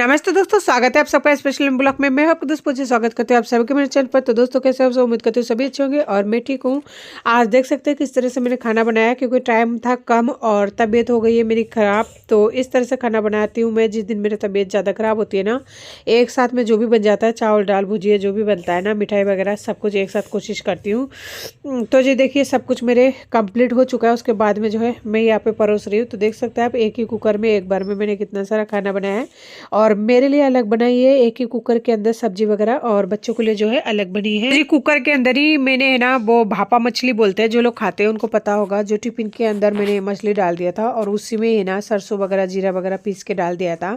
नमस्ते दोस्तों, स्वागत है आप सबका स्पेशल ब्लॉग में। मैं आपको दोस्त पूछे स्वागत करती हूँ आप सभी के मेरे चैनल पर। तो दोस्तों कैसे आप सब, उम्मीद करती हूँ सभी अच्छे होंगे और मैं ठीक हूँ। आज देख सकते हैं किस तरह से मैंने खाना बनाया, क्योंकि टाइम था कम और तबीयत हो गई है मेरी ख़राब। तो इस तरह से खाना बनाती हूँ मैं। जिस दिन मेरी तबीयत ज़्यादा ख़राब होती है ना, एक साथ में जो भी बन जाता है, चावल दाल भुजिया जो भी बनता है ना, मिठाई वगैरह सब कुछ एक साथ कोशिश करती हूँ। तो जी देखिए, सब कुछ मेरे कंप्लीट हो चुका है। उसके बाद में जो है मैं यहाँ पे परोस रही हूँ। तो देख सकते हैं आप, एक ही कुकर में एक बार में मैंने कितना सारा खाना बनाया है। और मेरे लिए अलग बनाई है एक ही कुकर के अंदर सब्जी वगैरह, और बच्चों के लिए जो है अलग बनी है। जी कुकर के अंदर ही मैंने है ना, वो भापा मछली बोलते हैं, जो लोग खाते हैं उनको पता होगा। जो टिफिन के अंदर मैंने मछली डाल दिया था और उसी में है ना सरसों वगैरह जीरा वगैरह पीस के डाल दिया था।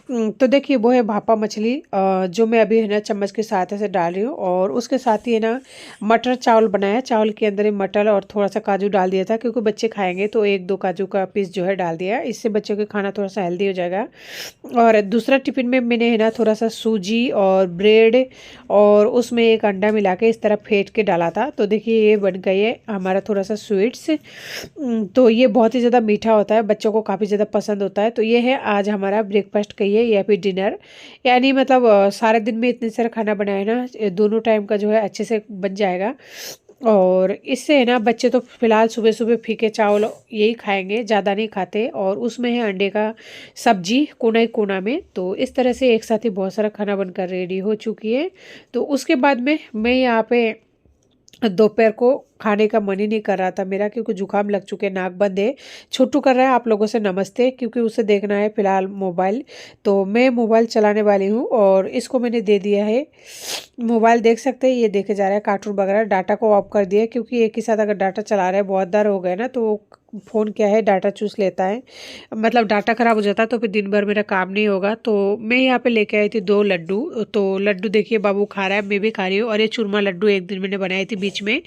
तो देखिए वो है भापा मछली, जो मैं अभी है ना चम्मच के साथ ऐसे डाल रही हूँ। और उसके साथ ही है ना मटर चावल बनाया। चावल के अंदर ही मटर और थोड़ा सा काजू डाल दिया था, क्योंकि बच्चे खाएंगे तो एक दो काजू का पीस जो है डाल दिया। इससे बच्चों के खाना थोड़ा सा हेल्दी हो जाएगा। और दूसरा टिफिन में मैंने है ना थोड़ा सा सूजी और ब्रेड और उसमें एक अंडा मिला के इस तरह फेंट के डाला था। तो देखिए ये बन गई है हमारा थोड़ा सा स्वीट्स। तो ये बहुत ही ज़्यादा मीठा होता है, बच्चों को काफ़ी ज़्यादा पसंद होता है। तो ये है आज हमारा ब्रेकफास्ट कहिए या फिर डिनर, यानी मतलब सारे दिन में इतने सारा खाना बनाए ना, दोनों टाइम का जो है अच्छे से बन जाएगा। और इससे है ना बच्चे तो फिलहाल सुबह सुबह फीके चावल यही खाएंगे, ज़्यादा नहीं खाते। और उसमें है अंडे का सब्जी कोना ही कोना में। तो इस तरह से एक साथ ही बहुत सारा खाना बनकर रेडी हो चुकी है। तो उसके बाद में मैं यहाँ पे दोपहर को खाने का मन ही नहीं कर रहा था मेरा, क्योंकि जुकाम लग चुके, नाक बंद है। छोटू कर रहा है आप लोगों से नमस्ते, क्योंकि उसे देखना है फिलहाल मोबाइल। तो मैं मोबाइल चलाने वाली हूँ और इसको मैंने दे दिया है मोबाइल। देख सकते हैं ये देखे जा रहा है कार्टून वगैरह। डाटा को ऑफ कर दिया, क्योंकि एक ही साथ अगर डाटा चला रहे हैं बहुत देर हो गए ना, तो फ़ोन क्या है डाटा चूस लेता है, मतलब डाटा ख़राब हो जाता है। तो फिर दिन भर मेरा काम नहीं होगा। तो मैं यहाँ पे लेके आई थी 2 लड्डू। तो लड्डू देखिए बाबू खा रहा है, मैं भी खा रही हूँ। और ये चूरमा लड्डू एक दिन मैंने बनाई थी बीच में,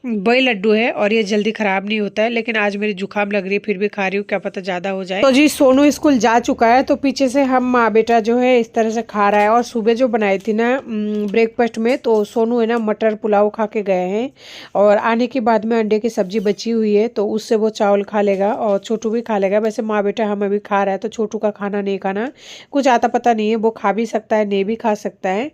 वही लड्डू है। और ये जल्दी ख़राब नहीं होता है, लेकिन आज मेरी जुकाम लग रही है फिर भी खा रही हूँ, क्या पता ज़्यादा हो जाए। तो जी सोनू स्कूल जा चुका है, तो पीछे से हम माँ बेटा जो है इस तरह से खा रहा है। और सुबह जो बनाई थी ना ब्रेकफास्ट में, तो सोनू है ना मटर पुलाव खा के गए हैं। और आने के बाद में अंडे की सब्जी बची हुई है, तो उससे वो चावल खा लेगा और छोटू भी खा लेगा। वैसे माँ बेटा हम अभी खा रहा है, तो छोटू का खाना नहीं खाना कुछ आता पता नहीं है, वो खा भी सकता है नहीं भी खा सकता है।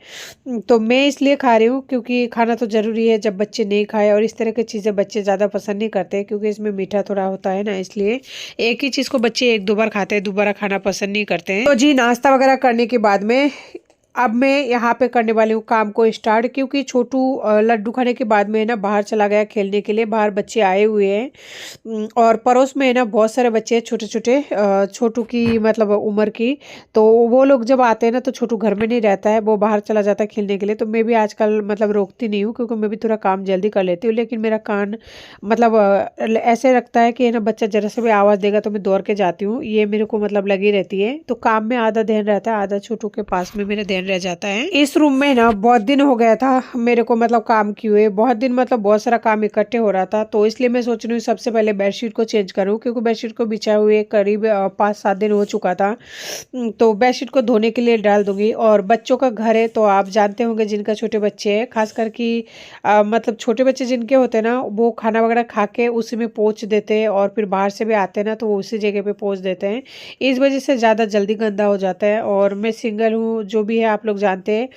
तो मैं इसलिए खा रही हूँ, क्योंकि खाना तो ज़रूरी है जब बच्चे नहीं खाए। और इस तरह की चीज़ें बच्चे ज़्यादा पसंद नहीं करते, क्योंकि इसमें मीठा थोड़ा होता है ना, इसलिए एक ही चीज़ को बच्चे एक दो बार खाते हैं, दोबारा खाना पसंद नहीं करते हैं। तो जी नाश्ता वगैरह करने के बाद में अब मैं यहाँ पे करने वाली हूँ काम को स्टार्ट, क्योंकि छोटू लड्डू खाने के बाद में है ना बाहर चला गया खेलने के लिए। बाहर बच्चे आए हुए हैं और पड़ोस में है ना बहुत सारे बच्चे छोटे छोटे, छोटू की मतलब उम्र की। तो वो लोग जब आते हैं ना, तो छोटू घर में नहीं रहता है, वो बाहर चला जाता है खेलने के लिए। तो मैं भी आजकल मतलब रोकती नहीं हूँ, क्योंकि मैं भी थोड़ा काम जल्दी कर लेती हूँ। लेकिन मेरा कान मतलब ऐसे रखता है कि है ना बच्चा जरा से भी आवाज़ देगा तो मैं दौड़ के जाती हूँ, ये मेरे को मतलब लगी रहती है। तो काम में आधा ध्यान रहता है, आधा छोटू के पास में मेरा ध्यान रह जाता है। इस रूम में ना बहुत दिन हो गया था मेरे को मतलब काम किए हुए, बहुत दिन मतलब बहुत सारा काम इकट्ठे हो रहा था। तो इसलिए मैं सोच रही हूँ सबसे पहले बेडशीट को चेंज करूँ, क्योंकि बेडशीट को बिछाए हुए करीब 5-7 दिन हो चुका था। तो बेडशीट को धोने के लिए डाल दूंगी। और बच्चों का घर है, तो आप जानते होंगे जिनका छोटे बच्चे हैं, खास करके मतलब छोटे बच्चे जिनके होते हैं ना, वो खाना वगैरह खा के उसी में पोंछ देते हैं। और फिर बाहर से भी आते हैं ना, तो वो उसी जगह पे पोंछ देते हैं। इस वजह से ज़्यादा जल्दी गंदा हो जाता है। और मैं सिंगल हूँ, जो भी है आप लोग जानते हैं,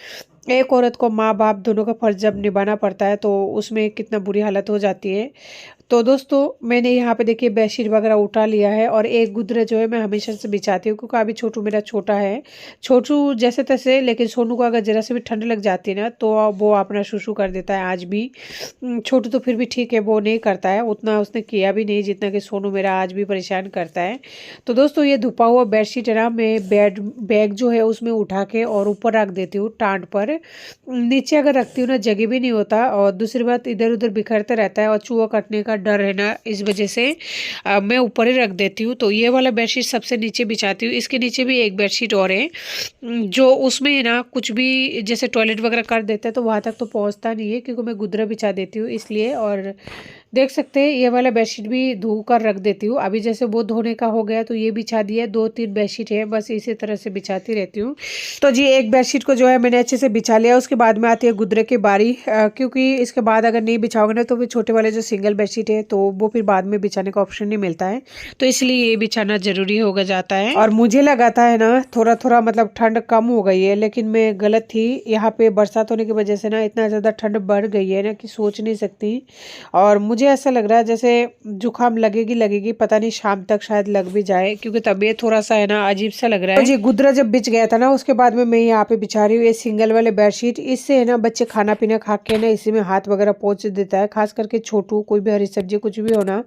एक औरत को माँ बाप दोनों का फर्ज जब निभाना पड़ता है, तो उसमें कितना बुरी हालत हो जाती है। तो दोस्तों मैंने यहाँ पे देखिए बेडशीट वगैरह उठा लिया है। और एक गुदरे जो है मैं हमेशा से बिछाती हूँ, क्योंकि अभी छोटू मेरा छोटा है। छोटू जैसे तैसे, लेकिन सोनू को अगर जरा से भी ठंड लग जाती है ना, तो वो अपना शुशू कर देता है आज भी। छोटू तो फिर भी ठीक है, वो नहीं करता है उतना, उसने किया भी नहीं जितना कि सोनू मेरा आज भी परेशान करता है। तो दोस्तों ये धुपा हुआ बेडशीट है ना, मैं बैग जो है उसमें उठा के और ऊपर रख देती हूँ टांट पर। नीचे अगर रखती हूँ ना जगह भी नहीं होता, और दूसरी बात इधर उधर बिखरते रहता है और चूहा कटने का डर है ना, इस वजह से मैं ऊपर ही रख देती हूँ। तो ये वाला बेडशीट सबसे नीचे बिछाती हूँ। इसके नीचे भी एक बेडशीट और है, जो उसमें है ना कुछ भी जैसे टॉयलेट वगैरह कर देते हैं तो वहाँ तक तो पहुँचता नहीं है, क्योंकि मैं गुदरा बिछा देती हूँ इसलिए। और देख सकते हैं ये वाला बेडशीट भी धो कर रख देती हूँ। अभी जैसे वो धोने का हो गया तो ये बिछा दिया, 2-3 बेडशीट है बस इसी तरह से बिछाती रहती हूँ। तो जी एक बेडशीट को जो है मैंने अच्छे से बिछा लिया। उसके बाद में आती है गुदरे की बारी, क्योंकि इसके बाद अगर नहीं बिछाओगे ना तो फिर छोटे वाले जो सिंगल बेडशीट है तो वो फिर बाद में बिछाने का ऑप्शन नहीं मिलता है, तो इसलिए ये बिछाना जरूरी होगा जाता है। और मुझे लगा था है ना थोड़ा थोड़ा मतलब ठंड कम हो गई है, लेकिन मैं गलत थी। यहाँ पे बरसात होने की वजह से ना इतना ज़्यादा ठंड बढ़ गई है ना कि सोच नहीं सकती। और मुझे ऐसा लग रहा है जैसे जुकाम लगेगी लगेगी, पता नहीं शाम तक शायद लग भी जाए, क्योंकि तबीयत थोड़ा सा है ना अजीब सा लग रहा है। तो जी गुदरा जब बिछ गया था ना उसके बाद में मैं यहाँ पे बिछा रही हूँ ये सिंगल वाले बेडशीट। इससे है ना बच्चे खाना पीना खा के ना इसी में हाथ वगैरह पोंछ देता है, खास करके छोटू कोई भी हरी सब्जी कुछ भी हो ना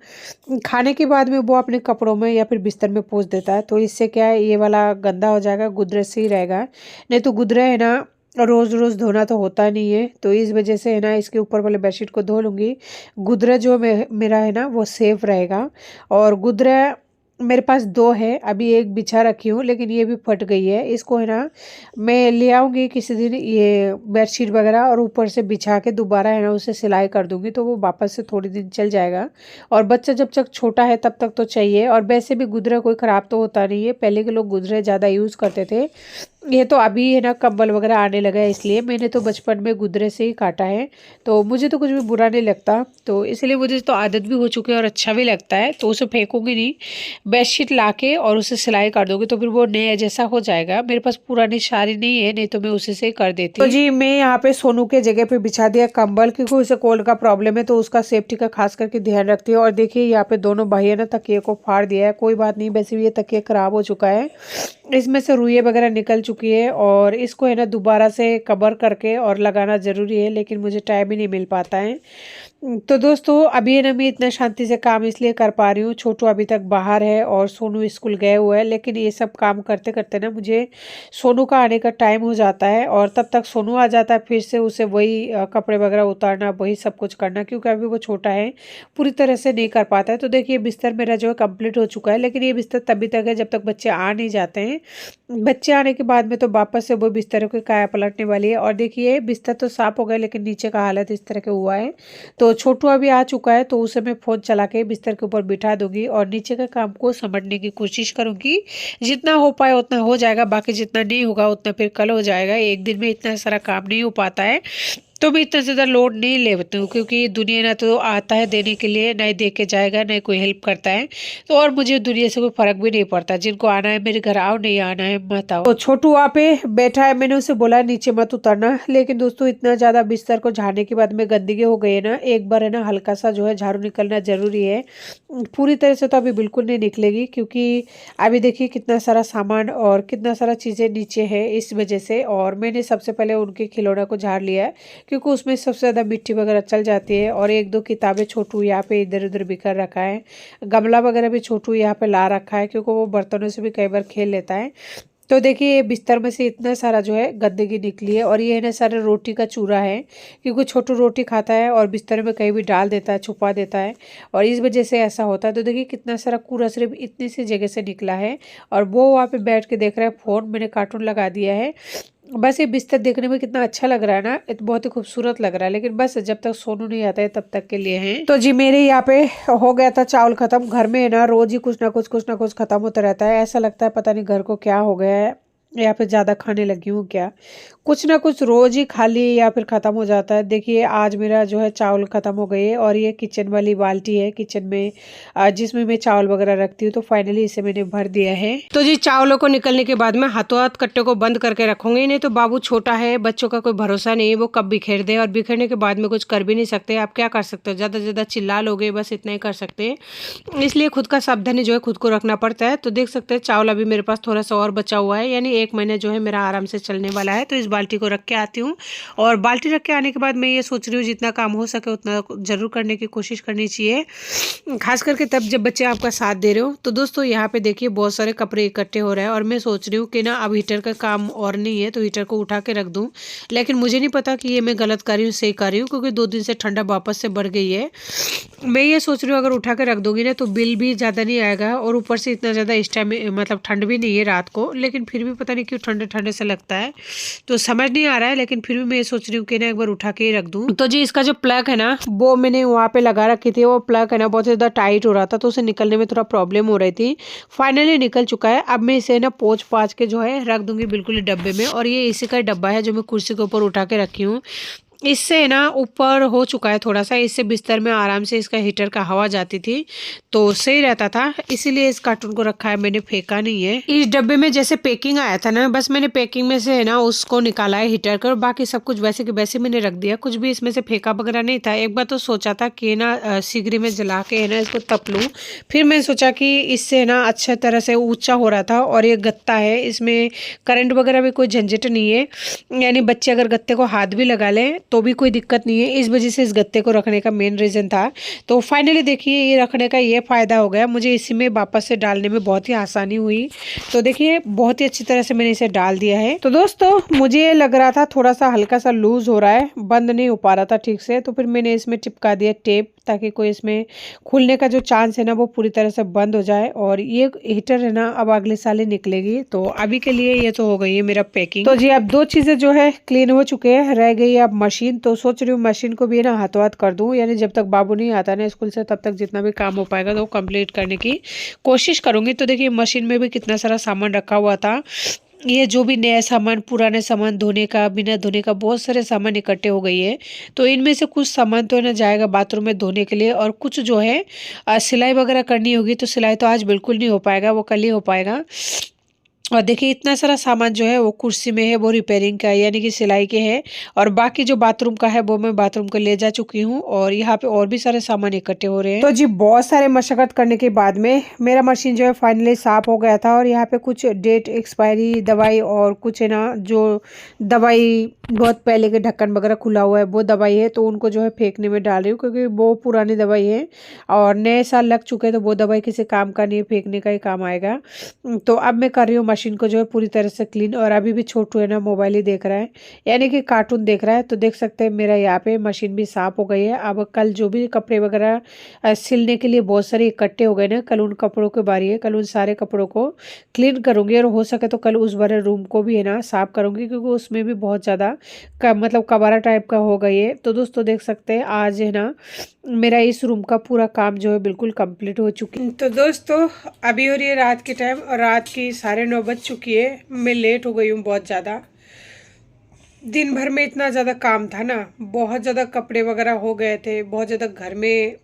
खाने के बाद में वो अपने कपड़ों में या फिर बिस्तर में पोंछ देता है। तो इससे क्या है ये वाला गंदा हो जाएगा, गुदरे से ही रहेगा। नहीं तो गुदरा है ना रोज रोज धोना तो होता नहीं है, तो इस वजह से है ना इसके ऊपर वाले बेडशीट को धो लूँगी। गुदरा जो मेरा है ना वो सेफ रहेगा। और गुदरा मेरे पास 2 है, अभी एक बिछा रखी हूँ लेकिन ये भी फट गई है। इसको है ना मैं ले आऊँगी किसी दिन ये बेडशीट वगैरह और ऊपर से बिछा के दोबारा है ना उसे सिलाई कर दूँगी, तो वो वापस से थोड़ी दिन चल जाएगा। और बच्चा जब तक छोटा है तब तक तो चाहिए। और वैसे भी गुदरा कोई ख़राब तो होता नहीं है, पहले के लोग गुदरे ज़्यादा यूज़ करते थे। ये तो अभी है ना कंबल वगैरह आने लगा है, इसलिए मैंने तो बचपन में गुदरे से ही काटा है, तो मुझे तो कुछ भी बुरा नहीं लगता। तो इसलिए मुझे तो आदत भी हो चुकी है और अच्छा भी लगता है, तो उसे फेंकूंगी नहीं। बेडशीट लाके और उसे सिलाई कर दोगे तो फिर वो नया जैसा हो जाएगा। मेरे पास पुरानी साड़ी नहीं है, नहीं तो मैं उसी से ही कर देती। तो जी मैं यहाँ पे सोनू के जगह पे बिछा दिया कंबल, क्योंकि उसे कोल्ड का प्रॉब्लम है तो उसका सेफ्टी का खास करके ध्यान रखती है। और देखिए यहाँ पे दोनों भाइयों ने तकिए को फाड़ दिया है, कोई बात नहीं, वैसे भी ये तकिया खराब हो चुका है, इसमें से रुइयाँ वगैरह निकल चुकी है और इसको है ना दोबारा से कवर करके और लगाना ज़रूरी है, लेकिन मुझे टाइम ही नहीं मिल पाता है। तो दोस्तों अभी है ना मैं इतना शांति से काम इसलिए कर पा रही हूँ, छोटू अभी तक बाहर है और सोनू स्कूल गए हुए हैं, लेकिन ये सब काम करते करते ना मुझे सोनू का आने का टाइम हो जाता है और तब तक सोनू आ जाता है, फिर से उसे वही कपड़े वगैरह उतारना, वही सब कुछ करना, क्योंकि अभी वो छोटा है पूरी तरह से नहीं कर पाता है। तो देखिए बिस्तर मेरा जो है कंप्लीट हो चुका है, लेकिन ये बिस्तर तभी तक है जब तक बच्चे आ नहीं जाते हैं। बच्चे आने के बाद में तो वापस से वो बिस्तर की काया पलटने वाली है। और देखिए बिस्तर तो साफ हो गया लेकिन नीचे का हालत इस तरह का हुआ है। तो छोटू अभी आ चुका है तो उसे मैं फ़ोन चला के बिस्तर के ऊपर बिठा दूंगी और नीचे का काम को समझने की कोशिश करूंगी। जितना हो पाए उतना हो जाएगा, बाकी जितना नहीं होगा उतना फिर कल हो जाएगा। एक दिन में इतना सारा काम नहीं हो पाता है, तो मैं इतना ज़्यादा लोड नहीं लेती हूँ, क्योंकि दुनिया ना तो आता है देने के लिए, ना ही दे के जाएगा, ना ही कोई हेल्प करता है। तो और मुझे दुनिया से कोई फ़र्क भी नहीं पड़ता, जिनको आना है मेरे घर आओ, नहीं आना है मत आओ। तो छोटू वहाँ पे बैठा है, मैंने उसे बोला नीचे मत उतरना, लेकिन दोस्तों इतना ज़्यादा बिस्तर को झाड़ने के बाद में गंदगी हो गई है ना, एक बार है ना हल्का सा जो है झाड़ू निकलना ज़रूरी है। पूरी तरह से तो अभी बिल्कुल नहीं निकलेगी, क्योंकि अभी देखिए कितना सारा सामान और कितना सारा चीज़ें नीचे है इस वजह से। और मैंने सबसे पहले उनके खिलौना को झाड़ लिया है, क्योंकि उसमें सबसे ज़्यादा मिट्टी वगैरह चल जाती है। और 1-2 किताबें छोटू यहाँ पे इधर उधर बिखर रखा है, गमला वगैरह भी छोटू यहाँ पे ला रखा है, क्योंकि वो बर्तनों से भी कई बार खेल लेता है। तो देखिए ये बिस्तर में से इतना सारा जो है गंदगी निकली है। और ये है ना सारा रोटी का चूरा है, क्योंकि छोटू रोटी खाता है और बिस्तर में कहीं भी डाल देता है, छुपा देता है, और इस वजह से ऐसा होता है। तो देखिए कितना सारा कूड़ा सिर्फ इतनी सी जगह से निकला है। और वो वहाँ पे बैठ के देख रहा है फ़ोन, मैंने कार्टून लगा दिया है। बस ये बिस्तर देखने में कितना अच्छा लग रहा है ना, ये तो बहुत ही खूबसूरत लग रहा है, लेकिन बस जब तक सोनू नहीं आता है तब तक के लिए है। तो जी मेरे यहाँ पे हो गया था चावल खत्म। घर में है ना रोज ही कुछ ना कुछ खत्म होता रहता है, ऐसा लगता है पता नहीं घर को क्या हो गया है, या फिर ज़्यादा खाने लगी हूँ क्या, कुछ ना कुछ रोज ही खाली या फिर ख़त्म हो जाता है। देखिए आज मेरा जो है चावल ख़त्म हो गए, और ये किचन वाली बाल्टी है किचन में जिसमें मैं चावल वगैरह रखती हूँ, तो फाइनली इसे मैंने भर दिया है। तो जी चावलों को निकलने के बाद में हाथों हाथ कट्टे को बंद करके रखूंगी, नहीं तो बाबू छोटा है, बच्चों का कोई भरोसा नहीं है, वो कब बिखेर दे, और बिखेरने के बाद में कुछ कर भी नहीं सकते। आप क्या कर सकते हो, ज़्यादा से ज़्यादा चिल्ला लोगे, बस इतना ही कर सकते हैं। इसलिए खुद का सावधानी जो है खुद को रखना पड़ता है। तो देख सकते हैं चावल अभी मेरे पास थोड़ा सा और बचा हुआ है, यानी 1 महीने जो है मेरा आराम से चलने वाला है। तो इस बाल्टी को रख के आती हूँ, और बाल्टी रख के आने के बाद मैं ये सोच रही हूँ जितना काम हो सके उतना ज़रूर करने की कोशिश करनी चाहिए, खास करके तब जब बच्चे आपका साथ दे रहे हो। तो दोस्तों यहाँ पे देखिए बहुत सारे कपड़े इकट्ठे हो रहे हैं, और मैं सोच रही हूँ कि ना अब हीटर का काम और नहीं है तो हीटर को उठा के रख दूँ, लेकिन मुझे नहीं पता कि ये मैं गलत कर रही हूँ सही कर रही हूँ, क्योंकि 2 दिन से ठंडा वापस से बढ़ गई है। मैं ये सोच रही हूँ अगर उठा के रख दूँगी ना तो बिल भी ज़्यादा नहीं आएगा, और ऊपर से इतना ज़्यादा इस टाइम मतलब ठंड भी नहीं है रात को, लेकिन फिर भी पता पता नहीं क्यों ठंडे ठंडे से लगता है, तो समझ नहीं आ रहा है, लेकिन फिर भी मैं सोच रही हूँ कि ना एक बार उठा के ही रख दूँ। तो जी इसका जो प्लग है ना वो मैंने वहाँ पे लगा रखी थी, वो प्लग है ना बहुत ज़्यादा टाइट हो रहा था, तो उसे निकलने में थोड़ा प्रॉब्लम हो रही थी। फाइनली निकल चुका है। अब मैं इसे ना पोंछ पाछ के जो है रख दूंगी बिल्कुल ही डब्बे में। और ये इसी का डब्बा है जो मैं कुर्सी के ऊपर उठा के रखी हूँ। इससे ना ऊपर हो चुका है थोड़ा सा, इससे बिस्तर में आराम से इसका हीटर का हवा जाती थी तो सही रहता था, इसीलिए इस कार्टून को रखा है, मैंने फेंका नहीं है। इस डब्बे में जैसे पैकिंग आया था ना, बस मैंने पैकिंग में से है ना उसको निकाला है हीटर का, और बाकी सब कुछ वैसे के वैसे मैंने रख दिया, कुछ भी इसमें से फेंका वगैरह नहीं था। एक बार तो सोचा था कि ना सिगरी में जला के है ना इसको तप लूँ, फिर मैंने सोचा कि इससे ना अच्छा तरह से ऊंचा हो रहा था, और ये गत्ता है इसमें करंट वगैरह भी कोई झंझट नहीं है, यानी बच्चे अगर गत्ते को हाथ भी लगा लें तो भी कोई दिक्कत नहीं है। इस वजह से इस गत्ते को रखने का मेन रीज़न था। तो फाइनली देखिए ये रखने का ये फ़ायदा हो गया मुझे, इसी में वापस से डालने में बहुत ही आसानी हुई। तो देखिए बहुत ही अच्छी तरह से मैंने इसे डाल दिया है। तो दोस्तों मुझे लग रहा था थोड़ा सा हल्का सा लूज़ हो रहा है, बंद नहीं हो पा रहा था ठीक से, तो फिर मैंने इसमें चिपका दिया टेप, ताकि कोई इसमें खुलने का जो चांस है ना वो पूरी तरह से बंद हो जाए। और ये हीटर है ना अब अगले साल ही निकलेगी, तो अभी के लिए ये तो हो गई है मेरा पैकिंग। तो जी अब दो चीज़ें जो है क्लीन हो चुके हैं, रह गई अब मशीन। तो सोच रही हूँ मशीन को भी ना हाथों हाथ कर दूँ, यानी जब तक बाबू नहीं आता ना स्कूल से तब तक जितना भी काम हो पाएगा तो वो कंप्लीट करने की कोशिश करूँगी। तो देखिए मशीन में भी कितना सारा सामान रखा हुआ था, ये जो भी नया सामान पुराने सामान धोने का बिना धोने का बहुत सारे सामान इकट्ठे हो गई है। तो इनमें से कुछ सामान तो है ना जाएगा बाथरूम में धोने के लिए, और कुछ जो है सिलाई वगैरह करनी होगी, तो सिलाई तो आज बिल्कुल नहीं हो पाएगा, वो कल ही हो पाएगा। और देखिए इतना सारा सामान जो है वो कुर्सी में है, वो रिपेयरिंग का यानी कि सिलाई के है, और बाकी जो बाथरूम का है वो मैं बाथरूम को ले जा चुकी हूँ, और यहाँ पे और भी सारे सामान इकट्ठे हो रहे हैं। तो जी बहुत सारे मशक्कत करने के बाद में मेरा मशीन जो है फाइनली साफ हो गया था। और यहाँ पे कुछ डेट एक्सपायरी दवाई और कुछ है ना जो दवाई बहुत पहले के ढक्कन वगैरह खुला हुआ है वो दवाई है, तो उनको जो है फेंकने में डाल रही हूँ, क्योंकि वो पुरानी दवाई है और नए साल लग चुके हैं, तो वो दवाई किसी काम का नहीं है, फेंकने का ही काम आएगा। तो अब मैं कर रही हूँ मशीन को जो है पूरी तरह से क्लीन। और अभी भी छोटू है ना मोबाइल ही देख रहा है, यानी कि कार्टून देख रहा है। तो देख सकते हैं मेरा यहाँ पे मशीन भी साफ हो गई है। अब कल जो भी कपड़े वगैरह सिलने के लिए बहुत सारे इकट्ठे हो गए ना, कल उन कपड़ों की बारी है, कल उन सारे कपड़ों को क्लीन करूँगी, और हो सके तो कल उस वाले रूम को भी है ना साफ करूँगी, क्योंकि उसमें भी बहुत ज़्यादा मतलब कबारा टाइप का हो गई है। तो दोस्तों देख सकते हैं आज है ना मेरा इस रूम का पूरा काम जो है बिल्कुल कंप्लीट हो चुकी है। तो दोस्तों अभी हो रही है रात के टाइम, और रात की 9:30 बज चुकी है। मैं लेट हो गई हूँ बहुत ज़्यादा, दिन भर में इतना ज़्यादा काम था ना, बहुत ज़्यादा कपड़े वगैरह हो गए थे, बहुत ज़्यादा घर में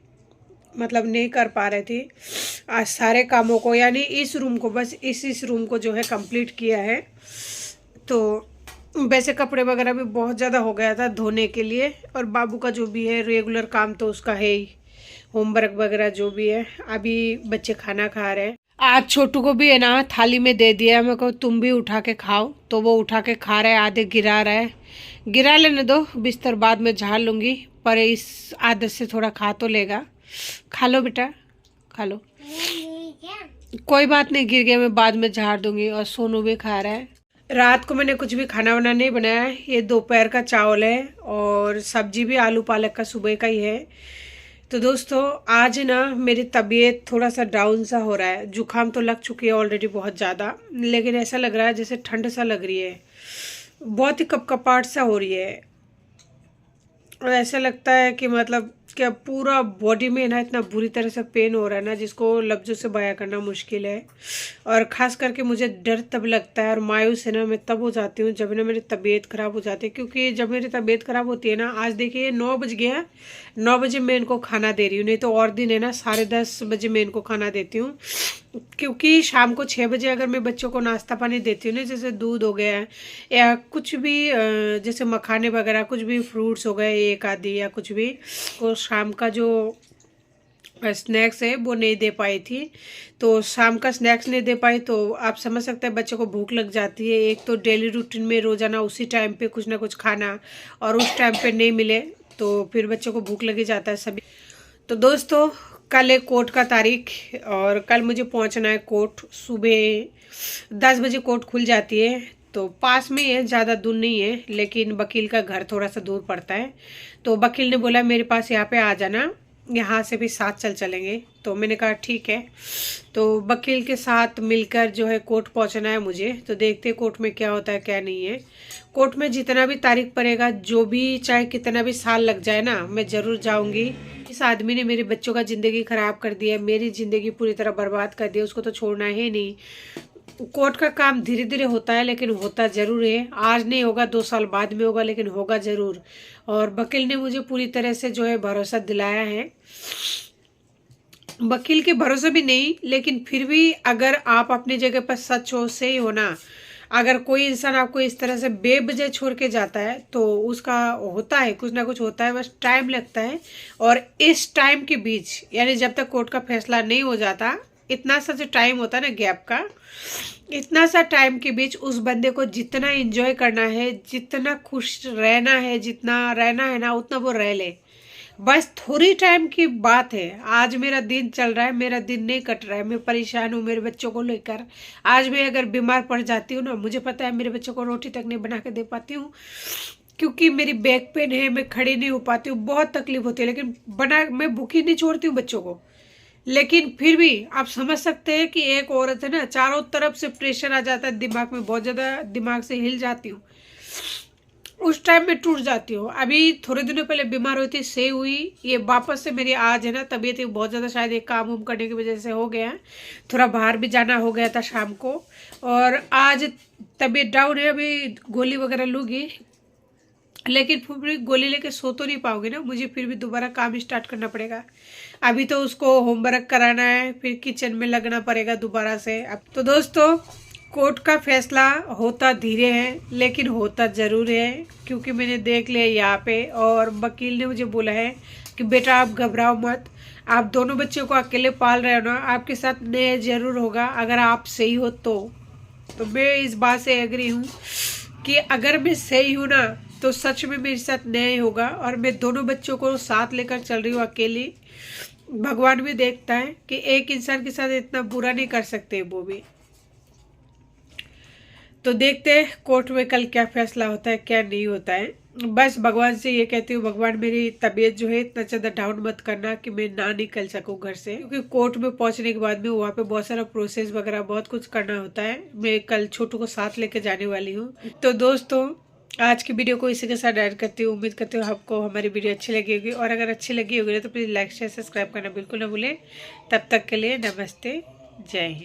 मतलब नहीं कर पा रहे थे आज सारे कामों को, यानी इस रूम को बस इस रूम को जो है कंप्लीट किया है। तो वैसे कपड़े वगैरह भी बहुत ज़्यादा हो गया था धोने के लिए, और बाबू का जो भी है रेगुलर काम तो उसका है ही, होमवर्क वगैरह जो भी है। अभी बच्चे खाना खा रहे हैं, आज छोटू को भी है ना थाली में दे दिया, मैं कहूँ तुम भी उठा के खाओ, तो वो उठा के खा रहा है, आधे गिरा रहा है। गिरा लेने दो, बिस्तर बाद में झाड़ लूँगी, पर इस आदत से थोड़ा खा तो लेगा। खा लो बेटा खा लो, कोई बात नहीं, गिर गया मैं बाद में झाड़ दूंगी। और सोनू भी खा रहा है। रात को मैंने कुछ भी खाना वाना नहीं बनाया है, ये दोपहर का चावल है, और सब्जी भी आलू पालक का सुबह का ही है। तो दोस्तों आज ना मेरी तबीयत थोड़ा सा डाउन सा हो रहा है, जुकाम तो लग चुकी है ऑलरेडी बहुत ज़्यादा, लेकिन ऐसा लग रहा है जैसे ठंड सा लग रही है, बहुत ही कपकपाहट सा हो रही है, और ऐसा लगता है कि मतलब क्या पूरा बॉडी में ना इतना बुरी तरह से पेन हो रहा है ना, जिसको लफ्ज़ों से बयां करना मुश्किल है। और ख़ास करके मुझे डर तब लगता है और मायूस है ना मैं तब हो जाती हूँ जब ना मेरी तबीयत ख़राब हो जाती है, क्योंकि जब मेरी तबीयत ख़राब होती है ना, आज देखिए 9 बज गया, 9 बजे मैं इनको खाना दे रही हूँ, नहीं तो और दिन है ना 10:30 बजे मैं इनको खाना देती हूँ, क्योंकि शाम को 6 बजे अगर मैं बच्चों को नाश्ता पानी देती हूँ ना, जैसे दूध हो गया या कुछ भी जैसे मखाने वगैरह कुछ भी फ्रूट्स हो गए एक आधी या कुछ भी, तो शाम का जो स्नैक्स है वो नहीं दे पाई थी। तो शाम का स्नैक्स नहीं दे पाई तो आप समझ सकते हैं बच्चों को भूख लग जाती है। एक तो डेली रूटीन में रोज़ाना उसी टाइम पे कुछ ना कुछ खाना, और उस टाइम पे नहीं मिले तो फिर बच्चों को भूख लगी जाता है सभी। तो दोस्तों कल है कोर्ट का तारीख, और कल मुझे पहुंचना है कोर्ट। सुबह 10 बजे कोर्ट खुल जाती है, तो पास में ही है, ज़्यादा दूर नहीं है, लेकिन वकील का घर थोड़ा सा दूर पड़ता है। तो वकील ने बोला मेरे पास यहाँ पे आ जाना यहाँ से भी साथ चलेंगे। तो मैंने कहा ठीक है। तो वकील के साथ मिलकर जो है कोर्ट पहुँचना है मुझे। तो देखते हैं कोर्ट में क्या होता है क्या नहीं है। कोर्ट में जितना भी तारीख पड़ेगा, जो भी चाहे कितना भी साल लग जाए ना, मैं ज़रूर जाऊँगी। इस आदमी ने मेरे बच्चों का ज़िंदगी ख़राब कर दिया, मेरी ज़िंदगी पूरी तरह बर्बाद कर दी, उसको तो छोड़ना ही नहीं। कोर्ट का काम धीरे धीरे होता है, लेकिन होता ज़रूर है। आज नहीं होगा, 2 साल बाद में होगा, लेकिन होगा ज़रूर। और वकील ने मुझे पूरी तरह से जो है भरोसा दिलाया है। वकील के भरोसे भी नहीं, लेकिन फिर भी अगर आप अपनी जगह पर सच हो, सही हो ना, अगर कोई इंसान आपको इस तरह से बेवजह छोड़ के जाता है तो उसका होता है, कुछ ना कुछ होता है, बस टाइम लगता है। और इस टाइम के बीच, यानी जब तक कोर्ट का फैसला नहीं हो जाता, इतना सा जो टाइम होता है ना गैप का, इतना सा टाइम के बीच उस बंदे को जितना एंजॉय करना है, जितना खुश रहना है, जितना रहना है ना, उतना वो रह ले। बस थोड़ी टाइम की बात है। आज मेरा दिन चल रहा है, मेरा दिन नहीं कट रहा है, मैं परेशान हूँ मेरे बच्चों को लेकर। आज मैं अगर बीमार पड़ जाती हूँ ना, मुझे पता है मेरे बच्चों को रोटी तक नहीं बना के दे पाती हूँ, क्योंकि मेरी बैक पेन है, मैं खड़ी नहीं हो पाती हूँ, बहुत तकलीफ होती है। लेकिन मैं भूखी नहीं छोड़ती हूँ बच्चों को। लेकिन फिर भी आप समझ सकते हैं कि एक औरत है ना, चारों तरफ से प्रेशर आ जाता है दिमाग में, बहुत ज़्यादा दिमाग से हिल जाती हूँ, उस टाइम में टूट जाती हूँ। अभी थोड़े दिनों पहले बीमार हुई थी, सही हुई, ये वापस से मेरी आज है ना तबीयत बहुत ज़्यादा, शायद एक काम उम करने की वजह से हो गया है, थोड़ा बाहर भी जाना हो गया था शाम को, और आज तबीयत डाउन है। अभी गोली वगैरह लूँगी, लेकिन फिर भी गोली लेके सो तो नहीं पाऊंगी ना, मुझे फिर भी दोबारा काम स्टार्ट करना पड़ेगा। अभी तो उसको होमवर्क कराना है, फिर किचन में लगना पड़ेगा दोबारा से। अब तो दोस्तों, कोर्ट का फैसला होता धीरे है, लेकिन होता ज़रूर है, क्योंकि मैंने देख लिया यहाँ पे। और वकील ने मुझे बोला है कि बेटा आप घबराओ मत, आप दोनों बच्चों को अकेले पाल रहे हो ना, आपके साथ न्याय ज़रूर होगा अगर आप सही हो तो मैं इस बात से एग्री हूँ कि अगर मैं सही हूँ ना, तो सच में मेरे साथ न्याय होगा। और मैं दोनों बच्चों को साथ लेकर चल रही हूँ अकेली। भगवान भी देखता है कि एक इंसान के साथ इतना बुरा नहीं कर सकते वो भी। तो देखते हैं कोर्ट में कल क्या फैसला होता है क्या नहीं होता है। बस भगवान से ये कहती हूँ, भगवान मेरी तबीयत जो है इतना ज़्यादा डाउन मत करना कि मैं ना निकल सकूँ घर से, क्योंकि कोर्ट में पहुँचने के बाद में वहाँ पे बहुत सारा प्रोसेस वगैरह बहुत कुछ करना होता है। मैं कल छोटू को साथ लेके जाने वाली हूँ। तो दोस्तों, आज की वीडियो को इसी के साथ ऐड करती हूँ। उम्मीद करती हूँ आपको हमारी वीडियो अच्छी लगी होगी, और अगर अच्छी लगी होगी तो प्लीज़ लाइक शेयर सब्सक्राइब करना बिल्कुल ना भूलें। तब तक के लिए नमस्ते, जय हिंद।